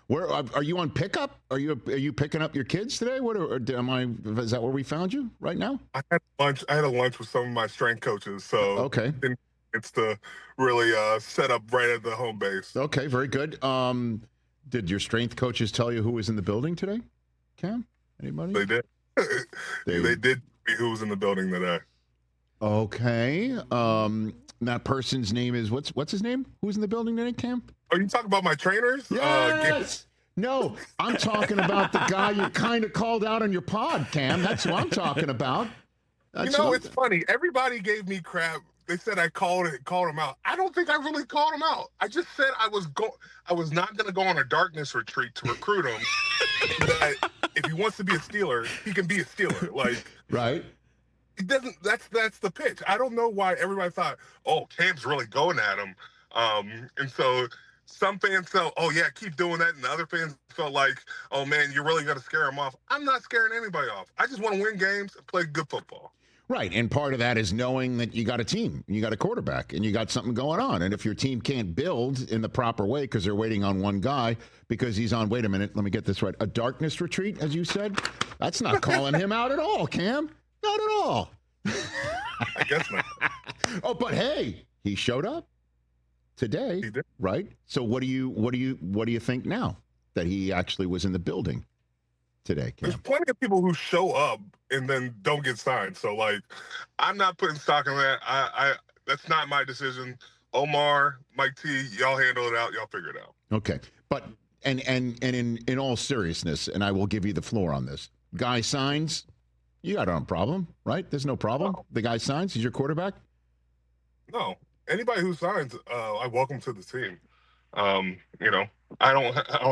Where are you on pickup? Are you picking up your kids today? Is that where we found you right now? I had lunch. I had a lunch with some of my strength coaches, so Okay. it's to really set up right at the home base. Okay, very good. Did your strength coaches tell you who was in the building today, Cam? Anybody? They did. They did see who was in the building today. Okay. That person's name is what's his name? Who's in the building today, Cam? Are you talking about my trainers? Yes. No, I'm talking about the guy you kind of called out on your pod, Cam. That's what I'm talking about. It's funny. Everybody gave me crap. They said I called him out. I don't think I really called him out. I just said I was not going to go on a darkness retreat to recruit him. That if he wants to be a Steeler, he can be a Steeler. Like, right. He doesn't. That's the pitch. I don't know why everybody thought, oh, Cam's really going at him. And so some fans felt, oh yeah, keep doing that, and the other fans felt like, oh man, you're really gonna scare him off. I'm not scaring anybody off. I just want to win games and play good football. Right, and part of that is knowing that you got a team, you got a quarterback, and you got something going on. And if your team can't build in the proper way because they're waiting on one guy because he's on, wait a minute, let me get this right, a darkness retreat, as you said, that's not calling him out at all, Cam. Not at all. I guess not. Oh, but hey, he showed up today, he did. Right? So what do you think now that he actually was in the building today, Cam? There's plenty of people who show up and then don't get signed. So like, I'm not putting stock in that. I that's not my decision. Omar, Mike T, y'all handle it out. Y'all figure it out. Okay, but and in all seriousness, and I will give you the floor on this. Guy signs. You got no problem, right? There's no problem. No. The guy signs. He's your quarterback. No, anybody who signs, I welcome to the team. I don't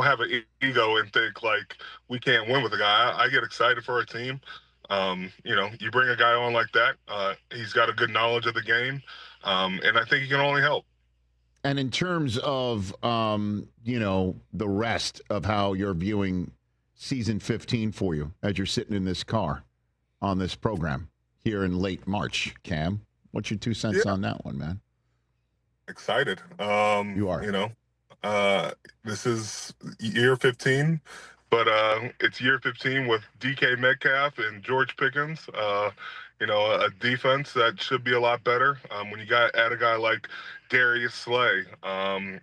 have an ego and think like we can't win with a guy. I get excited for our team. You bring a guy on like that. He's got a good knowledge of the game, and I think he can only help. And in terms of the rest of how you're viewing season 15 for you as you're sitting in this car on this program here in late March, Cam, what's your 2 cents on that one, man? Excited. You are. This is year 15, but it's year 15 with DK Metcalf and George Pickens. A defense that should be a lot better when you add a guy like Darius Slay and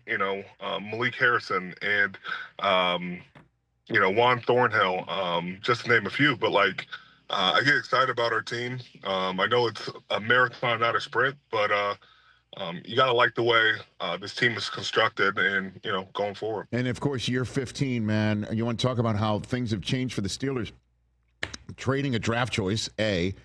Malik Harrison and Juan Thornhill, just to name a few. But I get excited about our team. I know it's a marathon, not a sprint, but you got to like the way this team is constructed and, going forward. And, of course, year 15, man, you want to talk about how things have changed for the Steelers. Trading a draft choice, A,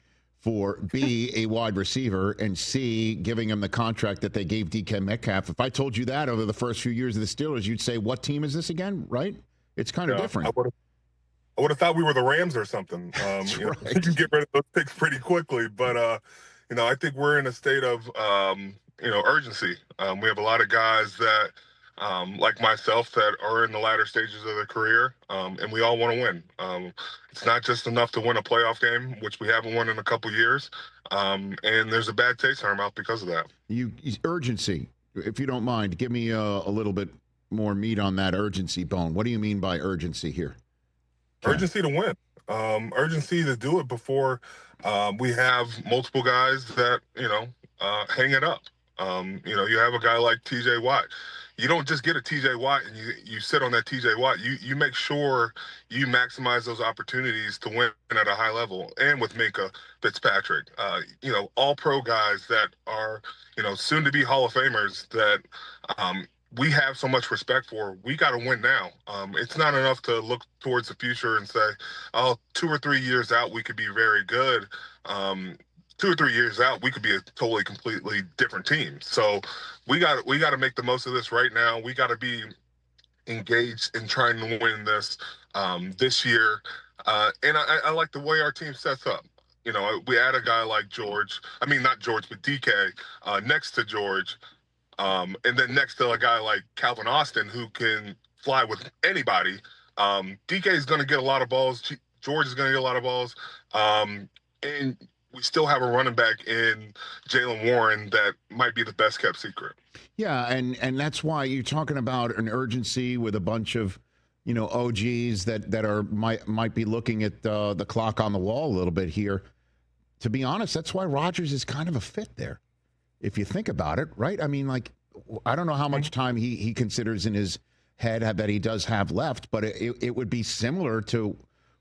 for B, a wide receiver, and C, giving him the contract that they gave DK Metcalf. If I told you that over the first few years of the Steelers, you'd say, what team is this again, right? It's kind of different. I would have thought we were the Rams or something. Right. You can get rid of those picks pretty quickly. But, I think we're in a state of, urgency. We have a lot of guys that, like myself, that are in the latter stages of their career, and we all want to win. It's not just enough to win a playoff game, which we haven't won in a couple years, and there's a bad taste in our mouth because of that. Urgency, if you don't mind, give me a little bit more meat on that urgency bone. What do you mean by urgency here? Urgency to win. Urgency to do it before we have multiple guys that, hang it up. You have a guy like TJ Watt. You don't just get a TJ Watt and you sit on that TJ Watt. You make sure you maximize those opportunities to win at a high level. And with Minka Fitzpatrick, all pro guys that are, soon to be Hall of Famers that we have so much respect for. We got to win now. It's not enough to look towards the future and say, oh, 2 or 3 years out, we could be very good. 2 or 3 years out, we could be a totally, completely different team. So we got to make the most of this right now. We got to be engaged in trying to win this year. And I like the way our team sets up. We add a guy like DK next to George. And then next to a guy like Calvin Austin, who can fly with anybody. DK is going to get a lot of balls. George is going to get a lot of balls. And we still have a running back in Jaylen Warren that might be the best kept secret. Yeah, and that's why you're talking about an urgency with a bunch of, OGs that are might be looking at the clock on the wall a little bit here. To be honest, that's why Rodgers is kind of a fit there, if you think about it, right? I mean, like, I don't know how much time he considers in his head that he does have left, but it would be similar to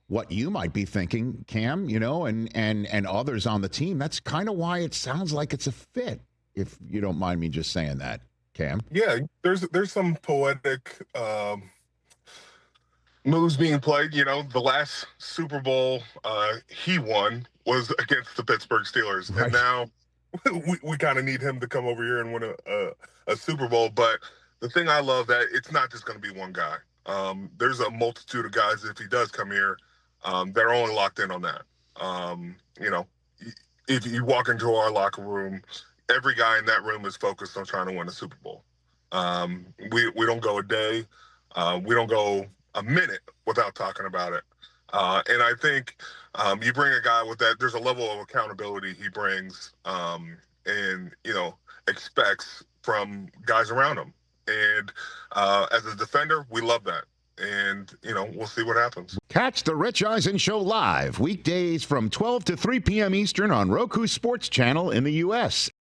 what you might be thinking, Cam, and others on the team. That's kind of why it sounds like it's a fit, if you don't mind me just saying that, Cam. Yeah, there's some poetic moves being played. The last Super Bowl he won was against the Pittsburgh Steelers, Right. and now we kind of need him to come over here and win a Super Bowl. But the thing I love that it's not just going to be one guy. There's a multitude of guys, if he does come here, that are only locked in on that. If you walk into our locker room, every guy in that room is focused on trying to win a Super Bowl. We don't go a day, we don't go a minute without talking about it. And I think you bring a guy with that, there's a level of accountability he brings and, expects from guys around him. And as a defender, we love that. And, we'll see what happens. Catch the Rich Eisen Show live weekdays from 12 to 3 p.m. Eastern on Roku Sports Channel in the U.S.